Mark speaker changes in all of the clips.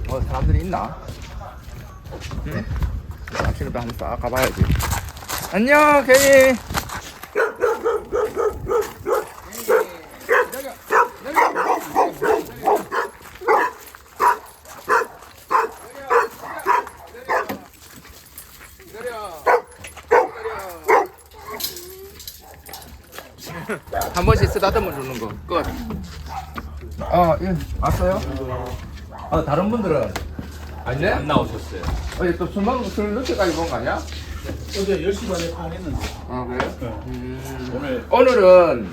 Speaker 1: 사람들이 있나? 응? 아침에 한번 싹 가봐야지. 안녕, 케이. 한 번씩 쓰다듬어 주는 거 끝. 예, 왔어요? 다른 분들은 아니네?
Speaker 2: 안 나오셨어요.
Speaker 1: 어제 또 술 늦게까지 본 거 아니야?
Speaker 2: 어제 10시 반에 파냈는데.
Speaker 1: 아, 그래요?
Speaker 2: 네.
Speaker 1: 오늘은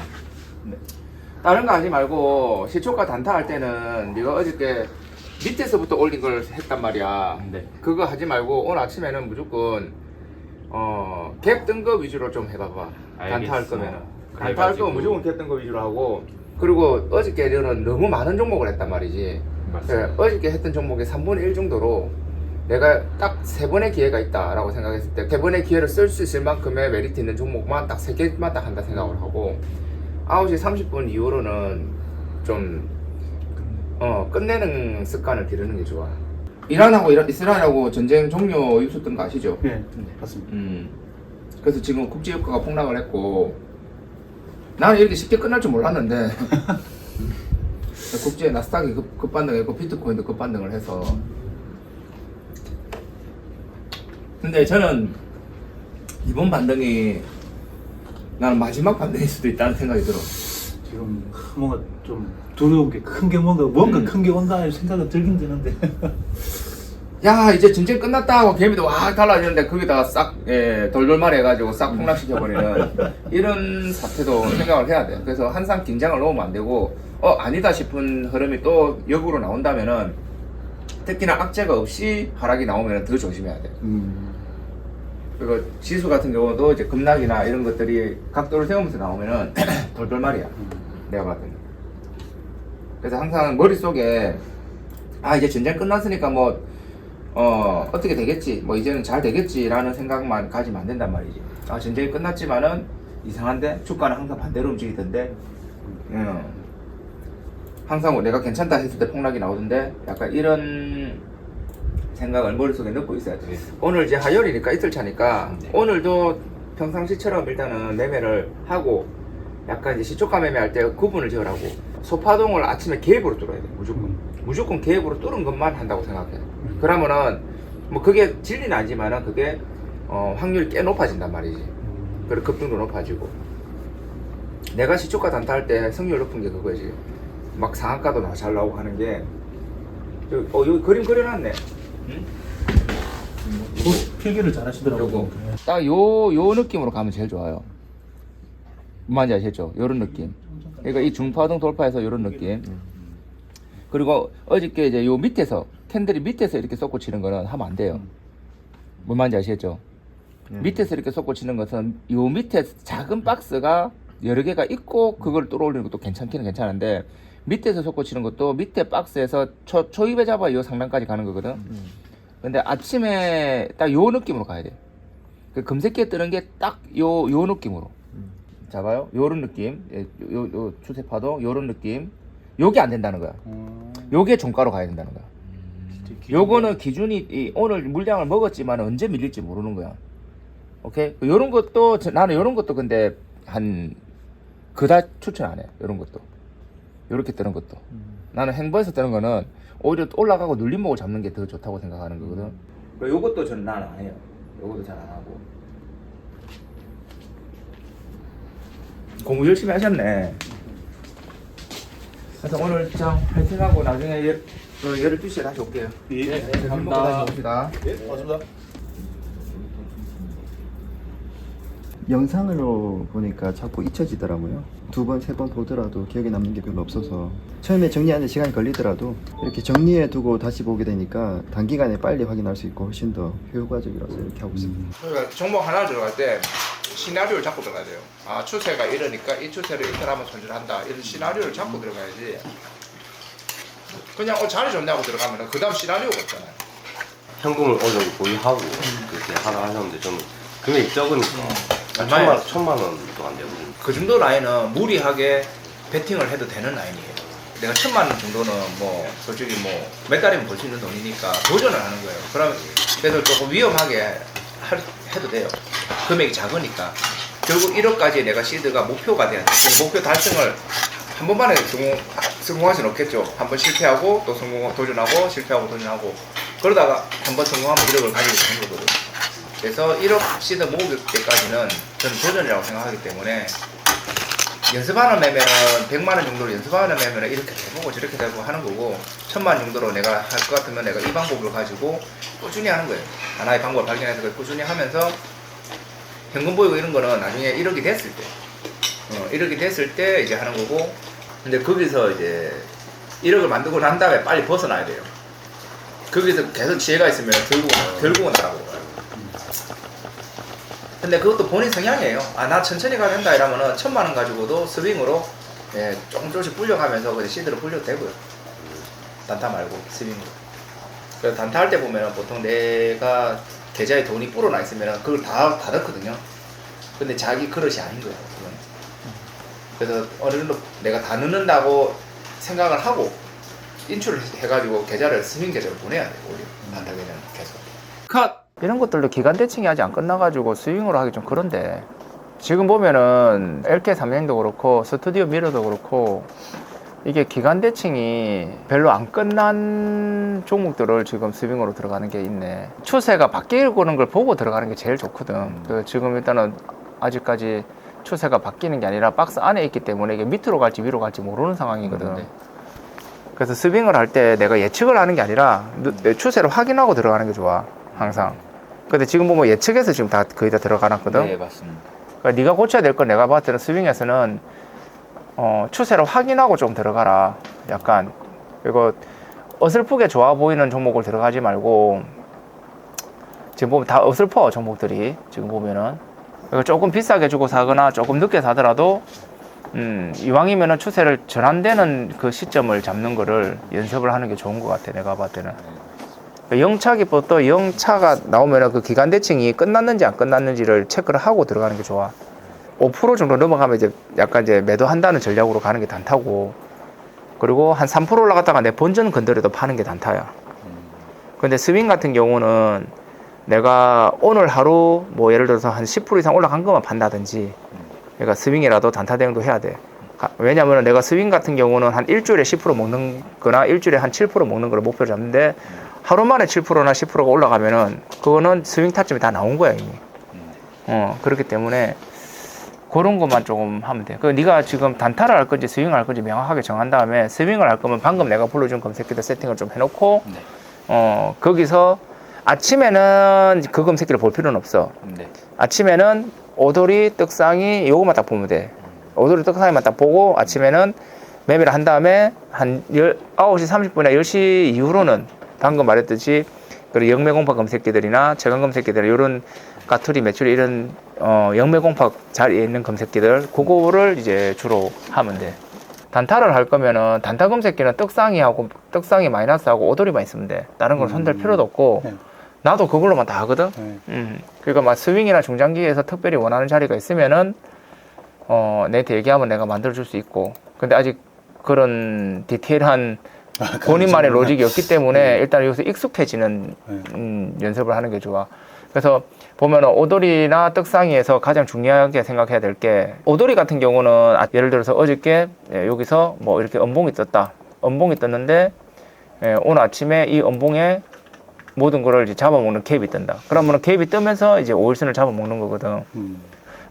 Speaker 1: 다른 거 하지 말고 시초가 단타 할 때는 네가 어저께 밑에서부터 올린 걸 했단 말이야.
Speaker 2: 네.
Speaker 1: 그거 하지 말고 오늘 아침에는 무조건 갭 뜬 거 위주로 좀 해봐봐. 단타 할 거면은. 단타 할 거면 무조건 갭 뜬 거 위주로 하고, 그리고 어저께는 너무 많은 종목을 했단 말이지.
Speaker 2: 맞습니다.
Speaker 1: 어저께 했던 종목의 3분의 1 정도로 내가 딱 3번의 기회가 있다라고 생각했을 때 3번의 기회를 쓸 수 있을 만큼의 메리트 있는 종목만 딱 3개만 딱 한다 생각을 하고, 9시 30분 이후로는 좀 끝내는 습관을 기르는 게 좋아. 이란하고 이스라엘하고 전쟁 종료 있었던 거 아시죠?
Speaker 2: 네, 맞습니다.
Speaker 1: 그래서 지금 국제유가가 폭락을 했고, 나는 이렇게 쉽게 끝날 줄 몰랐는데 국제 나스닥이 급반등했고 비트코인도 급반등을 해서. 근데 저는 이번 반등이 나는 마지막 반등일 수도 있다는 생각이 들어.
Speaker 2: 지금 뭔가 좀 두려운 게 큰 게 뭔가 큰 게 온다는 생각은 들긴 드는데.
Speaker 1: 야, 이제 전쟁 끝났다 하고 개미도 확 달라지는데 거기다가 싹 돌돌말 해가지고 싹 폭락시켜버리는 이런 사태도 생각을 해야 돼. 그래서 항상 긴장을 놓으면 안 되고, 아니다 싶은 흐름이 또 역으로 나온다면은, 특히나 악재가 없이 하락이 나오면 더 조심해야 돼. 그리고 지수 같은 경우도 이제 급락이나 이런 것들이 각도를 세우면서 나오면은 돌돌말이야. 내가 봤을 때는. 그래서 항상 머릿속에 이제 전쟁 끝났으니까 어떻게 되겠지, 이제는 잘 되겠지라는 생각만 가지면 안 된단 말이지. 전쟁이 끝났지만은 이상한데 주가는 항상 반대로 움직이던데, 항상 내가 괜찮다 했을 때 폭락이 나오던데, 약간 이런 생각을 머릿속에 넣고 있어야 돼. 오늘 이제 화요일이니까 이틀 차니까 오늘도 평상시처럼 일단은 매매를 하고, 약간 이제 시초가 매매할 때 구분을 지으라고. 소파동을 아침에 갭으로 뚫어야 돼. 무조건 갭으로 뚫은 것만 한다고 생각해. 그러면은 그게 진리는 아니지만은 그게 확률이 꽤 높아진단 말이지. 그리고 급등도 높아지고. 내가 시초가 단타할 때 승률 높은 게 그거지. 막 상한가도 잘 나오고 하는 게. 여기 그림 그려놨네.
Speaker 2: 필기를 잘 하시더라고요.
Speaker 1: 딱 요 느낌으로 가면 제일 좋아요. 뭔지 아시죠? 요런 느낌. 그러니까 이 중파동 돌파해서 요런 느낌. 그리고 어저께 이제 요 밑에서 캔들이 밑에서 이렇게 솟구치는 거는 하면 안 돼요. 뭔 말인지 아시겠죠? 밑에서 이렇게 솟구치는 것은 요 밑에 작은 박스가 여러 개가 있고 그걸 뚫어올리는 것도 괜찮기는 괜찮은데, 밑에서 솟구치는 것도 밑에 박스에서 초입에 잡아 요 상단까지 가는 거거든. 근데 아침에 딱 요 느낌으로 가야 돼. 그 금색기에 뜨는 게 딱 요 느낌으로 잡아요. 요런 느낌. 요 추세 파동 요런 느낌. 요게 안 된다는 거야. 요게 종가로 가야 된다는 거야. 요거는 기준이 오늘 물량을 먹었지만 언제 밀릴지 모르는 거야. 오케이? 요런 것도 나는 요런 것도 근데 그다 추천 안 해. 요런 것도. 요렇게 뜨는 것도. 나는 행보에서 뜨는 거는 오히려 올라가고 눌림목을 잡는 게 더 좋다고 생각하는 거거든. 그리고 요것도 저는 나는 안 해요. 요것도 잘 안 하고. 공부 열심히 하셨네. 그래서 오늘 참 파이팅하고 나중에 12시에 다시 올게요.
Speaker 2: 예,
Speaker 1: 감사합니다. 다시 옵시다.
Speaker 2: 예, 맞습니다.
Speaker 3: 영상으로 보니까 자꾸 잊혀지더라고요. 2번, 3번 보더라도 기억에 남는 게 별로 없어서 처음에 정리하는 시간이 걸리더라도 이렇게 정리해 두고 다시 보게 되니까 단기간에 빨리 확인할 수 있고 훨씬 더 효과적이라서 이렇게 하고 있습니다.
Speaker 1: 그러니까 종목 하나 들어갈 때 시나리오를 잡고 들어가야 돼요. 추세가 이러니까 이 추세를 이틀하면 손절한다. 이런 시나리오를 잡고 들어가야지. 그냥 자리 좋냐고 들어가면 그 다음 시나리오가 없잖아요.
Speaker 4: 현금을 어느 정도 보유하고 그렇게 하나 하셨는데 저는 금액이 적으니까
Speaker 1: 얼마예요?
Speaker 4: 1,000만 원도 안 되고
Speaker 1: 그 정도 라인은 무리하게 베팅을 해도 되는 라인이에요. 내가 1,000만 원 정도는 뭐 솔직히 뭐 몇 달이면 벌 수 있는 돈이니까 도전을 하는 거예요. 그래서 조금 위험하게 해도 돼요. 금액이 작으니까. 결국 1억까지 내가 시드가 목표가 돼야 돼. 목표 달성을 한 번만에 성공할 수는 없겠죠. 한 번 실패하고 또 도전하고 실패하고 도전하고 그러다가 한 번 성공하면 1억을 가지고 되는 거거든. 그래서 1억 시드 모을 때까지는 저는 도전이라고 생각하기 때문에 연습하는 매매는 100만 원 정도로 연습하는 매매는 이렇게 해보고 저렇게 해보고 하는 거고 1,000만 원 정도로 내가 할 것 같으면 내가 이 방법을 가지고 꾸준히 하는 거예요. 하나의 방법을 발견해서 그걸 꾸준히 하면서 현금 보이고 이런 거는 나중에 1억이 됐을 때 1억이 됐을 때 이제 하는 거고 근데 거기서 이제 1억을 만들고 난 다음에 빨리 벗어나야 돼요. 거기서 계속 지혜가 있으면 결국은 나가고 근데 그것도 본인 성향이에요. 아, 나 천천히 가야 된다 이러면은 1,000만 원 가지고도 스윙으로 조금씩 불려가면서 그냥 시드로 불려도 되고요. 단타 말고 스윙으로. 그래서 단타 할 때 보면은 보통 내가 계좌에 돈이 불어나 있으면은 그걸 다 넣거든요. 근데 자기 그릇이 아닌 거예요. 그건. 그래서 어느 정도 내가 다 넣는다고 생각을 하고 인출을 해가지고 계좌를 스윙 계좌로 보내야 돼요. 오히려 단타 계좌는 계속. 컷! 이런 것들도 기간 대칭이 아직 안 끝나가지고 스윙으로 하기 좀 그런데 지금 보면은 LK 삼행도 그렇고 스튜디오 미러도 그렇고 이게 기간 대칭이 별로 안 끝난 종목들을 지금 스윙으로 들어가는 게 있네. 추세가 바뀌는 걸 보고 들어가는 게 제일 좋거든. 지금 일단은 아직까지 추세가 바뀌는 게 아니라 박스 안에 있기 때문에 이게 밑으로 갈지 위로 갈지 모르는 상황이거든. 그래서 스윙을 할 때 내가 예측을 하는 게 아니라 내 추세를 확인하고 들어가는 게 좋아. 항상. 근데 지금 보면 예측해서 지금 다 거의 다 들어가놨거든.
Speaker 5: 네, 맞습니다.
Speaker 1: 그러니까 네가 고쳐야 될 건 내가 봤을 때는 스윙에서는 추세를 확인하고 좀 들어가라. 약간 그리고 어설프게 좋아 보이는 종목을 들어가지 말고 지금 보면 다 어설퍼 종목들이 지금 보면은 그러니까 조금 비싸게 주고 사거나 조금 늦게 사더라도 이왕이면은 추세를 전환되는 그 시점을 잡는 거를 연습을 하는 게 좋은 것 같아. 내가 봤을 때는. 영차 기법도 영차가 나오면 그 기간 대칭이 끝났는지 안 끝났는지를 체크를 하고 들어가는 게 좋아. 5% 정도 넘어가면 이제 약간 이제 매도한다는 전략으로 가는 게 단타고, 그리고 한 3% 올라갔다가 내 본전 건드려도 파는 게 단타야. 근데 스윙 같은 경우는 내가 오늘 하루 뭐 예를 들어서 한 10% 이상 올라간 것만 판다든지, 그러니까 스윙이라도 단타 대응도 해야 돼. 왜냐면 내가 스윙 같은 경우는 한 일주일에 10% 먹는 거나 일주일에 한 7% 먹는 걸 목표로 잡는데 하루 만에 7%나 10%가 올라가면은 그거는 스윙 타점이 다 나온 거야 이미. 그렇기 때문에 그런 것만 조금 하면 돼. 그 네가 지금 단타를 할 건지 스윙을 할 건지 명확하게 정한 다음에 스윙을 할 거면 방금 내가 불러준 검색기들 세팅을 좀 해놓고 거기서 아침에는 그 검색기를 볼 필요는 없어. 아침에는 오돌이 떡상이 요거만 딱 보면 돼. 오돌이 떡상이만 딱 보고 아침에는 매매를 한 다음에 한 9시 30분이나 10시 이후로는 방금 말했듯이 영매공파 검색기들이나 최강 검색기들 이런 까투리 매출 이런 영매공파 자리에 있는 검색기들 그거를 이제 주로 하면 돼. 단타를 할 거면은 단타 검색기는 떡상이 마이너스하고 오돌이만 있으면 돼. 다른 걸 손댈 필요도 없고 나도 그걸로만 다 하거든. 그러니까 막 스윙이나 중장기에서 특별히 원하는 자리가 있으면은 내한테 얘기하면 내가 만들어 줄 수 있고, 근데 아직 그런 디테일한 본인만의 로직이 없기 때문에 일단 여기서 익숙해지는 연습을 하는 게 좋아. 그래서 보면은 오돌이나 떡상이에서 가장 중요하게 생각해야 될 게, 오돌이 같은 경우는 예를 들어서 어저께 여기서 뭐 이렇게 음봉이 떴다. 음봉이 떴는데 오늘 아침에 이 음봉에 모든 거를 이제 잡아먹는 갭이 뜬다. 그러면은 갭이 뜨면서 이제 5일선을 잡아먹는 거거든.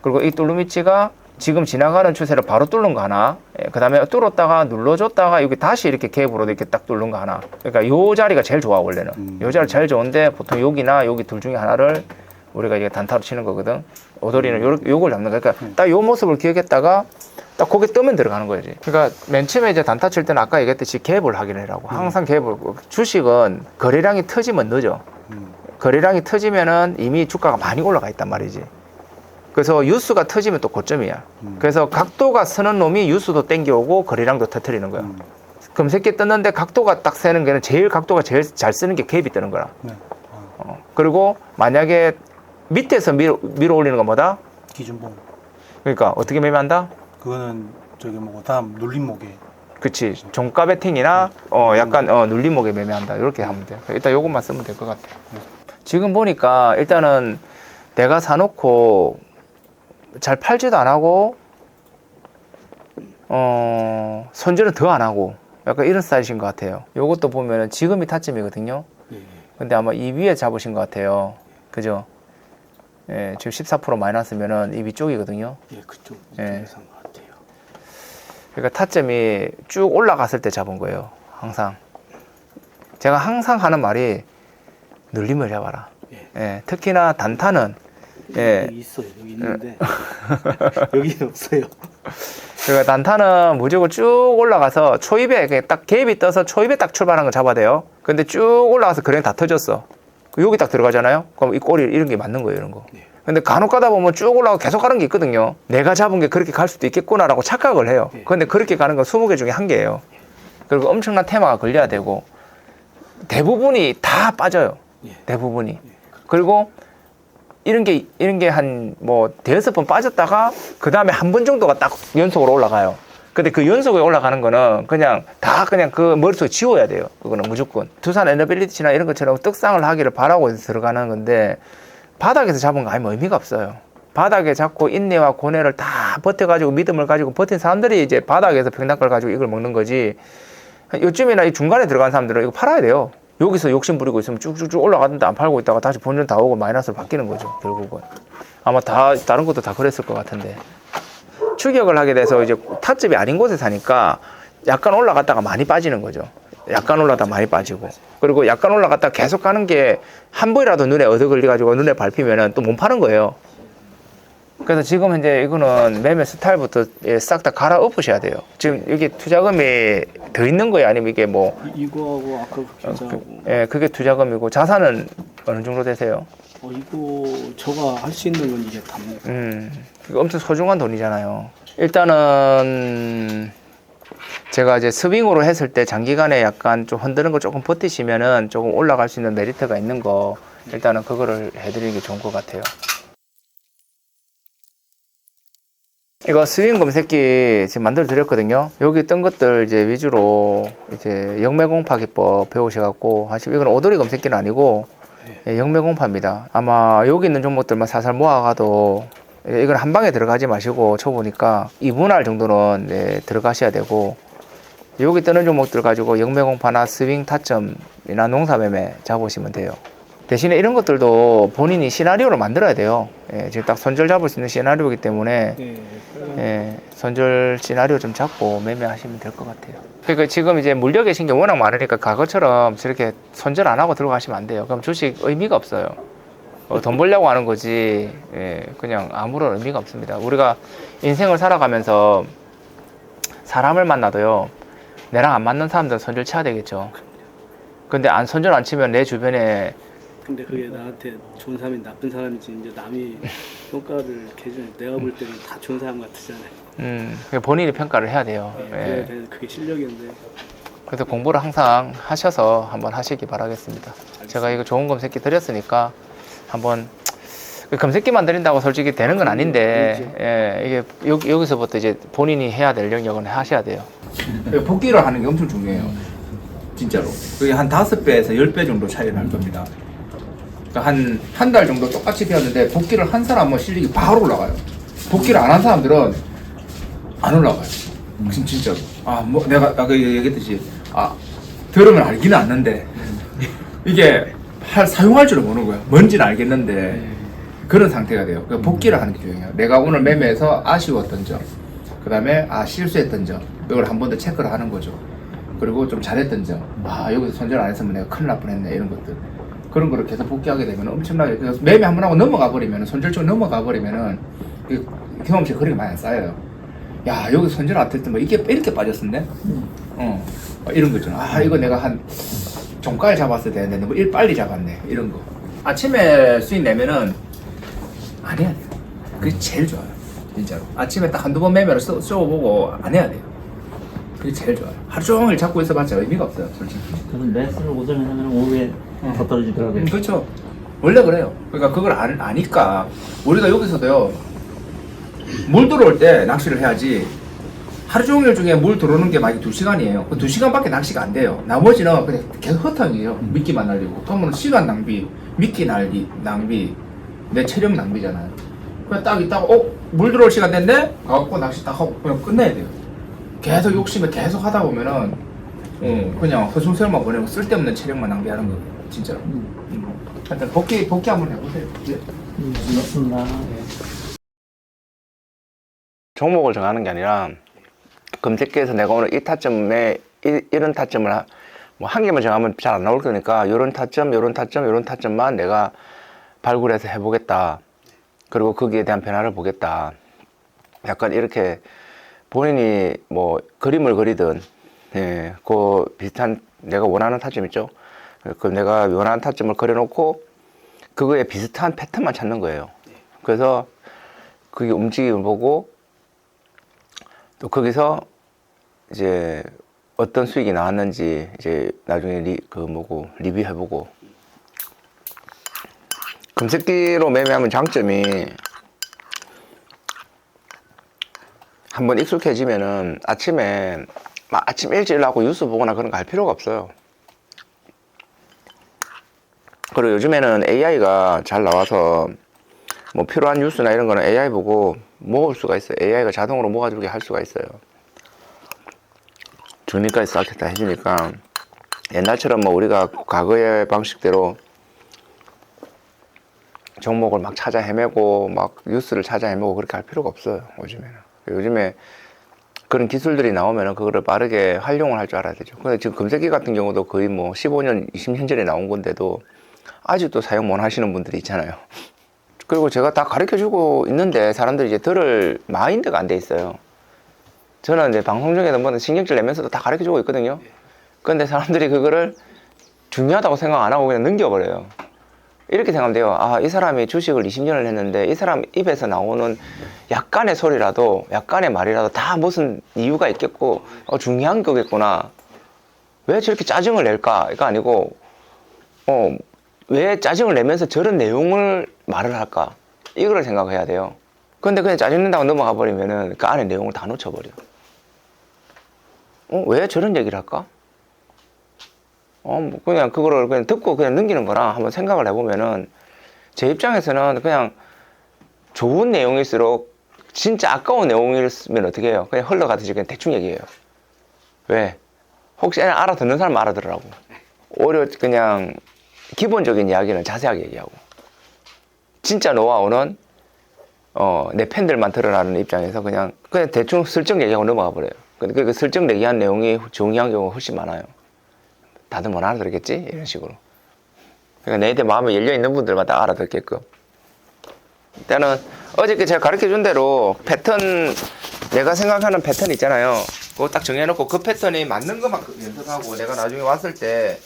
Speaker 1: 그리고 이 뚫루미치가 지금 지나가는 추세를 바로 뚫는 거 하나, 그 다음에 뚫었다가 눌러줬다가 여기 다시 이렇게 갭으로 이렇게 딱 뚫는 거 하나. 그러니까 요 자리가 제일 좋아 원래는. 요 자리 제일 좋은데 보통 여기나 여기 둘 중에 하나를 우리가 이제 단타로 치는 거거든. 오돌이는 요걸 잡는 거야. 그러니까 딱 요 모습을 기억했다가 딱 고개 뜨면 들어가는 거지. 그러니까 맨 처음에 이제 단타 칠 때는 아까 얘기했듯이 갭을 하긴 해라고. 항상 갭을. 주식은 거래량이 터지면 늦어. 거래량이 터지면은 이미 주가가 많이 올라가 있단 말이지. 그래서 유수가 터지면 또 고점이야. 그래서 각도가 서는 놈이 유수도 땡겨오고 거래량도 터뜨리는 거야. 검색기 떴는데 각도가 딱 세는 게는 제일 각도가 제일 잘 쓰는 게 갭이 뜨는 거라. 그리고 만약에 밑에서 밀어 올리는 건 뭐다?
Speaker 2: 기준봉.
Speaker 1: 그러니까 어떻게 매매한다?
Speaker 2: 그거는 저기 뭐고 다음 눌림목에.
Speaker 1: 그치. 종가 베팅이나 약간 눌림목에 매매한다. 이렇게 하면 돼요. 일단 요것만 쓰면 될 것 같아요. 지금 보니까 일단은 내가 사놓고 잘 팔지도 안 하고 손질은 더 안 하고 약간 이런 스타일이신 것 같아요. 요것도 보면은 지금이 타점이거든요. 근데 아마 이 위에 잡으신 것 같아요. 그죠? 예, 지금 14% 마이너스면은 이 위쪽이거든요.
Speaker 2: 예, 그쪽
Speaker 1: 예.
Speaker 2: 이상한 것 같아요.
Speaker 1: 그러니까 타점이 쭉 올라갔을 때 잡은 거예요. 항상. 제가 항상 하는 말이 눌림을 잡아라.
Speaker 2: 예.
Speaker 1: 예, 특히나 단타는 예.
Speaker 2: 여기 있어요. 여기 있는데 여기는 없어요.
Speaker 1: 그러니까 단타는 무조건 쭉 올라가서 초입에 딱 갭이 떠서 초입에 딱 출발하는 거 잡아야 돼요. 근데 쭉 올라가서 그냥 다 터졌어. 여기 딱 들어가잖아요. 그럼 이 꼬리 이런 게 맞는 거예요, 이런 거. 근데 간혹 가다 보면 쭉 올라가고 계속 가는 게 있거든요. 내가 잡은 게 그렇게 갈 수도 있겠구나라고 착각을 해요. 근데 그렇게 가는 건 20개 중에 1개예요. 그리고 엄청난 테마가 걸려야 되고 대부분이 다 빠져요. 대부분이. 그리고 이런 게 한 뭐 대여섯 번 빠졌다가 그 다음에 한 번 정도가 딱 연속으로 올라가요. 근데 그 연속에 올라가는 거는 그냥 그 머릿속에 지워야 돼요. 그거는 무조건. 두산 에너빌리티나 이런 것처럼 떡상을 하기를 바라고 해서 들어가는 건데 바닥에서 잡은 거 아니면 의미가 없어요. 바닥에 잡고 인내와 고뇌를 다 버텨가지고 믿음을 가지고 버틴 사람들이 이제 바닥에서 평단가를 가지고 이걸 먹는 거지. 요즘이나 이 중간에 들어간 사람들은 이거 팔아야 돼요. 여기서 욕심 부리고 있으면 쭉쭉쭉 올라가는데 안 팔고 있다가 다시 본전 다 오고 마이너스로 바뀌는 거죠. 결국은. 아마 다른 것도 다 그랬을 것 같은데. 추격을 하게 돼서 이제 타점이 아닌 곳에 사니까 약간 올라갔다가 많이 빠지는 거죠. 약간 올라갔다가 많이 빠지고. 그리고 약간 올라갔다가 계속 가는 게 한 번이라도 눈에 얻어 걸려가지고 눈에 밟히면은 또 못 파는 거예요. 그래서 지금 현재 이거는 매매 스타일부터 싹 다 갈아엎으셔야 돼요. 지금 여기 투자금이 더 있는 거예요? 아니면 이게 뭐.
Speaker 2: 이거하고 아까 그 계좌하고.
Speaker 1: 예, 그게 투자금이고 자산은 어느 정도 되세요?
Speaker 2: 이거 저가 할 수 있는 건 이게 답니다.
Speaker 1: 이거 엄청 소중한 돈이잖아요. 일단은 제가 이제 스윙으로 했을 때 장기간에 약간 좀 흔드는 거 조금 버티시면은 조금 올라갈 수 있는 메리트가 있는 거 일단은 그거를 해드리는 게 좋은 것 같아요. 이거 스윙 검색기 지금 만들어 드렸거든요. 여기 뜬 것들 이제 위주로 이제 영매공파 기법 배우셔갖고 하시고 이건 오더리 검색기는 아니고 영매공파입니다. 아마 여기 있는 종목들만 살살 모아가도 이건 한 방에 들어가지 마시고 쳐보니까 2분할 정도는 들어가셔야 되고 여기 뜨는 종목들 가지고 영매공파나 스윙 타점이나 농사매매 잡으시면 돼요. 대신에 이런 것들도 본인이 시나리오를 만들어야 돼요. 지금 딱 손절 잡을 수 있는 시나리오이기 때문에 손절 시나리오 좀 잡고 매매하시면 될 것 같아요. 그러니까 지금 이제 물려 계신 게 워낙 많으니까 과거처럼 저렇게 손절 안 하고 들어가시면 안 돼요. 그럼 주식 의미가 없어요. 돈 벌려고 하는 거지 그냥 아무런 의미가 없습니다. 우리가 인생을 살아가면서 사람을 만나도요. 내랑 안 맞는 사람들은 손절 쳐야 되겠죠. 근데 손절 안 치면 내 주변에
Speaker 2: 근데 그게 나한테 좋은 사람이 나쁜 사람인지 이제 남이 평가를 기준에 내가 볼 때는 다 좋은 사람 같으잖아요.
Speaker 1: 본인이 평가를 해야 돼요.
Speaker 2: 그래야 그게 실력인데.
Speaker 1: 그래서 공부를 항상 하셔서 한번 하시기 바라겠습니다. 제가 이거 좋은 검색기 드렸으니까 한번 검색기 만드린다고 솔직히 되는 건 아닌데 이게 여기서부터 이제 본인이 해야 될 영역은 하셔야 돼요. 복귀를 하는 게 엄청 중요해요. 진짜로. 그게 한 5배에서 10배 정도 차이가 날 겁니다. 한 달 정도 똑같이 배웠는데 복귀를 한 사람은 실력이 바로 올라가요. 복귀를 안 한 사람들은 안 올라가요. 진짜로. 내가 아까 얘기했듯이 들으면 알기는 않는데 이게 사용할 줄은 모르는 거야. 뭔지는 알겠는데 그런 상태가 돼요. 그러니까 복귀를 하는 게 중요해요. 내가 오늘 매매에서 아쉬웠던 점, 그 다음에 실수했던 점, 이걸 한 번 더 체크를 하는 거죠. 그리고 좀 잘했던 점, 여기서 손절 안 했으면 내가 큰일 날 뻔했네, 이런 것들. 그런 거를 계속 복귀하게 되면 엄청나게, 그래서 매매 한 번 하고 넘어가 버리면, 손절 쪽 넘어가 버리면은 경험치 거리가 많이 쌓여요. 야, 여기 손절 안 했더니 이게 이렇게 빠졌었네? 이런 거 있잖아. 이거 내가 한 종가에 잡았어야 되는데 너무 빨리 잡았네, 이런 거. 아침에 수익 내면은 안 해야 돼요. 그게 제일 좋아요, 진짜로. 아침에 딱 한두 번 매매를 쏘보고 안 해야 돼요. 그게 제일 좋아요. 하루 종일 잡고 있어봤자 의미가 없어요, 솔직히.
Speaker 5: 저는 매수를 오전에 하면 오후에 더 떨어지더라고요.
Speaker 1: 그렇죠. 원래 그래요. 그러니까 그걸 아니까 우리가 여기서도요, 물 들어올 때 낚시를 해야지 하루 종일 중에 물 들어오는 게 만약 2시간이에요. 그 2시간밖에 낚시가 안 돼요. 나머지는 그냥 계속 허탕이에요. 미끼만 날리고. 그러면 시간 낭비, 미끼 낭비, 내 체력 낭비잖아요. 그냥 딱 있다가 물 들어올 시간 됐네? 가갖고 낚시 딱 하고 그냥 끝내야 돼요. 계속 욕심을 계속 하다 보면은 그냥 허송세월만 보내고 쓸데없는 체력만 낭비하는 거예요. 진짜로. 하여튼 복귀 한번 해보세요. 예.
Speaker 5: 맞습니다.
Speaker 1: 종목을 정하는 게 아니라 검색기에서 내가 오늘 이 타점에 이런 타점을 뭐 한 개만 정하면 잘 안 나올 거니까 요런 타점, 요런 타점, 요런 타점만 내가 발굴해서 해보겠다. 그리고 거기에 대한 변화를 보겠다. 약간 이렇게 본인이 뭐 그림을 그리든 그 비슷한 내가 원하는 타점 있죠. 그 내가 원하는 타점을 그려놓고 그거에 비슷한 패턴만 찾는 거예요. 그래서 그게 움직임을 보고 또 거기서 이제 어떤 수익이 나왔는지 이제 나중에 리뷰해보고. 검색기로 매매하면 장점이 한번 익숙해지면은 아침에 아침 일찍 일어나고 뉴스 보거나 그런 거 할 필요가 없어요. 그리고 요즘에는 AI가 잘 나와서 뭐 필요한 뉴스나 이런 거는 AI 보고 모을 수가 있어요. AI가 자동으로 모아주게 할 수가 있어요. 정리까지 싹 다 해주니까 옛날처럼 뭐 우리가 과거의 방식대로 종목을 막 찾아 헤매고 막 뉴스를 찾아 헤매고 그렇게 할 필요가 없어요. 요즘에 그런 기술들이 나오면 그거를 빠르게 활용을 할 줄 알아야 되죠. 근데 지금 검색기 같은 경우도 거의 뭐 15년, 20년 전에 나온 건데도 아직도 사용 못 하시는 분들이 있잖아요. 그리고 제가 다 가르쳐 주고 있는데 사람들이 이제 들을 마인드가 안 돼 있어요. 저는 이제 방송 중에도 뭐 신경질 내면서도 다 가르쳐 주고 있거든요. 근데 사람들이 그거를 중요하다고 생각 안 하고 그냥 넘겨버려요. 이렇게 생각하면 돼요. 아, 이 사람이 주식을 20년을 했는데 이 사람 입에서 나오는 약간의 소리라도, 약간의 말이라도 다 무슨 이유가 있겠고 중요한 거겠구나. 왜 저렇게 짜증을 낼까? 이거 아니고 왜 짜증을 내면서 저런 내용을 말을 할까? 이거를 생각해야 돼요. 근데 그냥 짜증낸다고 넘어가 버리면은 그 안에 내용을 다 놓쳐버려. 왜 저런 얘기를 할까? 뭐 그냥 그거를 그냥 듣고 그냥 넘기는 거랑 한번 생각을 해보면은 제 입장에서는 그냥 좋은 내용일수록 진짜 아까운 내용이었으면 어떻게 해요? 그냥 흘러가듯이 그냥 대충 얘기해요. 왜? 혹시 알아듣는 사람 알아들으라고. 오히려 그냥 기본적인 이야기는 자세하게 얘기하고. 진짜 노하우는 내 팬들만 드러나는 입장에서 그냥 대충 슬쩍 얘기하고 넘어가 버려요. 근데 그 슬쩍 얘기한 내용이 정의한 경우가 훨씬 많아요. 다들 못 알아들겠지? 이런 식으로. 그러니까 내한테 마음이 열려있는 분들만 다 알아듣게끔. 일단은 어저께 제가 가르쳐준 대로 패턴, 내가 생각하는 패턴 있잖아요. 그거 딱 정해놓고 그 패턴이 맞는 것만 연습하고 내가 나중에 왔을 때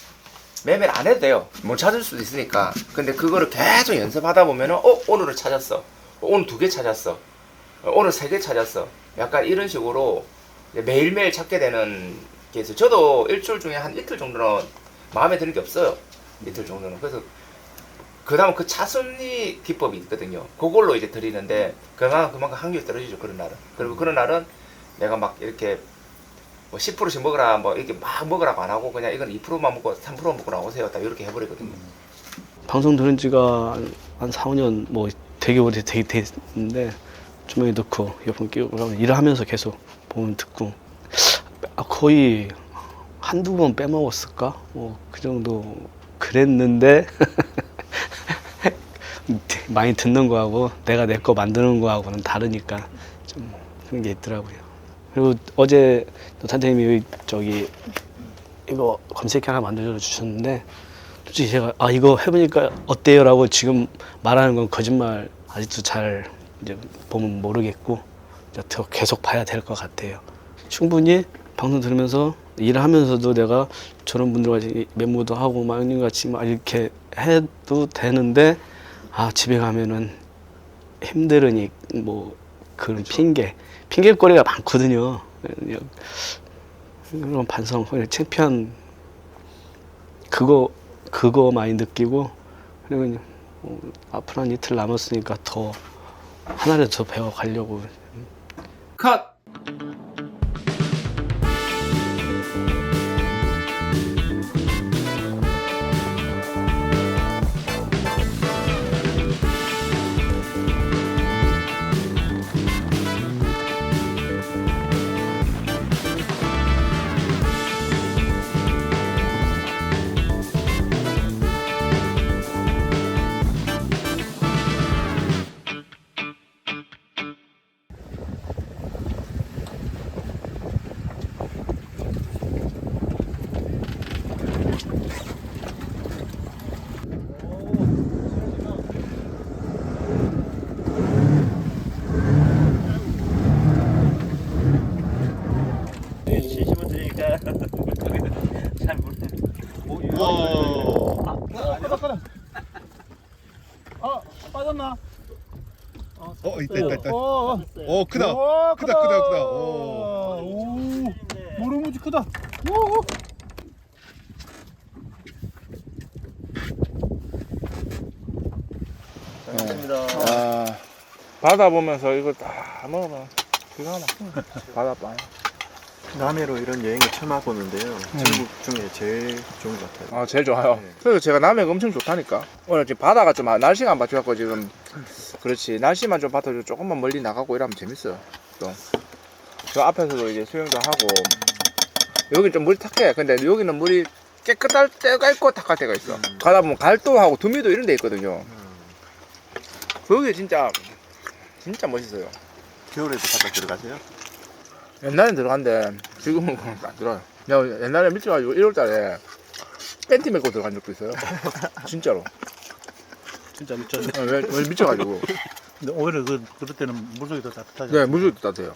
Speaker 1: 매매를 안 해도 돼요. 못 찾을 수도 있으니까. 근데 그거를 계속 연습하다 보면은 오늘은 찾았어. 오늘 2개 찾았어. 오늘 3개 찾았어. 약간 이런 식으로 매일매일 찾게 되는 게 있어요. 저도 일주일 중에 한 이틀 정도는 마음에 드는 게 없어요. 이틀 정도는. 그래서 그 다음 그 차순위 기법이 있거든요. 그걸로 이제 드리는데 그만큼 확률이 떨어지죠. 그런 날은. 그리고 그런 날은 내가 막 이렇게 뭐 10%씩 먹으라 뭐 이렇게 막 먹으라고 안 하고 그냥 이건 2%만 먹고 3%만 먹고 나오세요. 딱 이렇게 해버리거든요.
Speaker 2: 방송 들은 지가 한 4, 5년 뭐 되게 오래 됐는데 주머니 넣고 이어폰 끼고 그러면 일을 하면서 계속 보면 듣고 거의 한두 번 빼먹었을까? 뭐 그 정도 그랬는데 많이 듣는 거하고 내가 내 거 만드는 거하고는 다르니까 좀 그런 게 있더라고요. 그리고 어제 선생님이 이거 검색기 하나 만들어 주셨는데 솔직히 제가 이거 해보니까 어때요? 라고 지금 말하는 건 거짓말 아직도 잘 이제 보면 모르겠고 이제 더 계속 봐야 될 것 같아요. 충분히 방송 들으면서 일을 하면서도 내가 저런 분들과 메모도 하고 막 같이 막 이렇게 해도 되는데 집에 가면은 힘들으니 뭐 그런 핑계거리가 많거든요. 그런 반성, 창피한 그거 많이 느끼고 그리고 앞으로 한 이틀 남았으니까 더 하나라도 더 배워가려고.
Speaker 1: 컷!
Speaker 5: 잘 모르겠네. 빠졌나?
Speaker 6: 있다.
Speaker 5: 어,
Speaker 6: 크다. 크다.
Speaker 5: 오, 모래무지 크다.
Speaker 1: 바다 보면서 이거 다 먹으면 기가 막혀. 바다빵.
Speaker 3: 남해로 이런 여행을 처음 와보는데요. 전국 중에 제일 좋은 것 같아요.
Speaker 1: 아, 제일 좋아요.
Speaker 3: 네.
Speaker 1: 그래서 제가 남해가 엄청 좋다니까. 오늘 지금 바다가 좀 날씨가 안 받쳐갖고 지금 그렇지. 날씨만 좀 받쳐줘 조금만 멀리 나가고 이러면 재밌어요. 또. 저 앞에서도 이제 수영도 하고 여기 좀 물이 탁해. 근데 여기는 물이 깨끗할 때가 있고 탁할 때가 있어. 가다 보면 갈도하고 두미도 이런 데 있거든요. 거기 진짜 멋있어요.
Speaker 3: 겨울에도 바다 들어가세요?
Speaker 1: 옛날엔 들어간데 지금은 그런 거안 들어요. 내가 옛날에 미쳐가지고 1월달에 팬티 메고 들어간 적도 있어요. 진짜로.
Speaker 2: 진짜 미쳤네.
Speaker 1: 왜 미쳐가지고.
Speaker 5: 근데 오히려 그럴 때는 물속이 더 따뜻하죠.
Speaker 1: 네, 물속도 따뜻해요.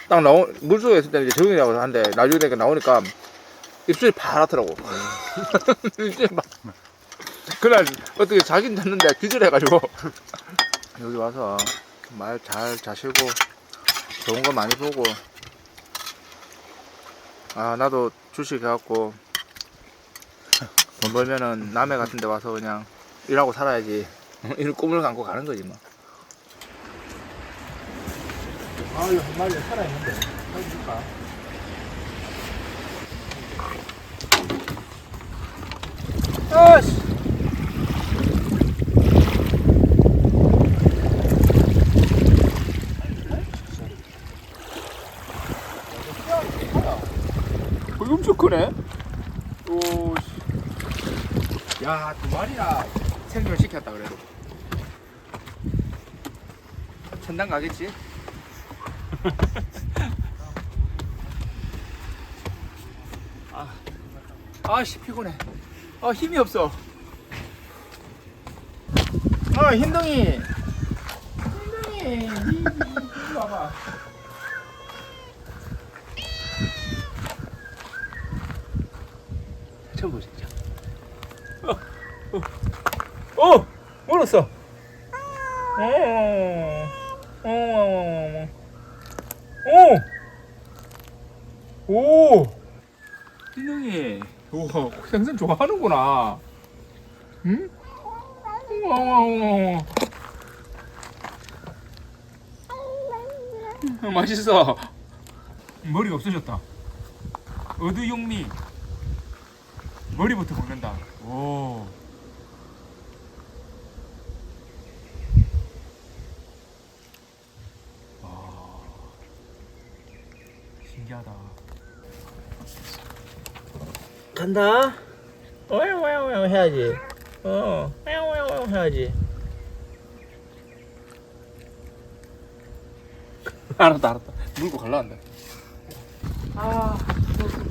Speaker 1: 딱 물속에 있을 때는 이제 적응이라고 하는데 나중에 되니까 나오니까 입술이 파랗더라고. 입술이 그날 어떻게 자긴 잤는데 기절해가지고 여기 와서 말 잘 자시고 좋은 거 많이 보고 아 나도 주식 해갖고 돈 벌면은 남해 같은 데 와서 그냥 일하고 살아야지 이런 꿈을 안고 가는 거지 뭐. 아 이거 한 마리 살아있는데 해줄까? 아씨 엄청 크네. 오, 야, 2마리나 생존시켰다 그래도. 천당 가겠지? 아씨 피곤해. 힘이 없어. 흰둥이. 이리 와봐. 쳐보 진짜. 물었어. 오. 흰둥이. 우와, 생선 좋아하는구나. 응? 맛있어. 머리가 없어졌다. 어두육미. 머리부터 먹는다. 오. 와. 신기하다.
Speaker 5: 간다. 와와와 해야지. 와와와 해야지.
Speaker 1: 알았다. 물고 갈라는데.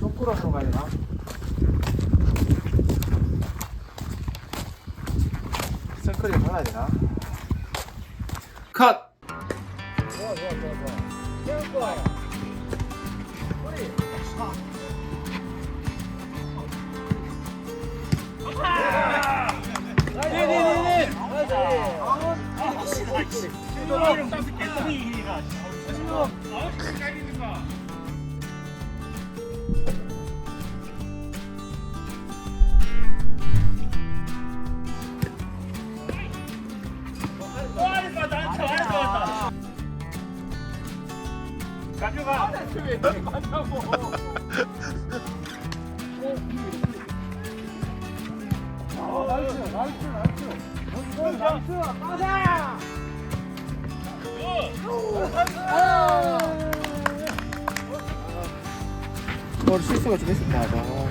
Speaker 1: 좀 끌어서 가야 되나? 선크림 발라야 되나? 컷!
Speaker 2: 오늘 실수가 좀 했습니다.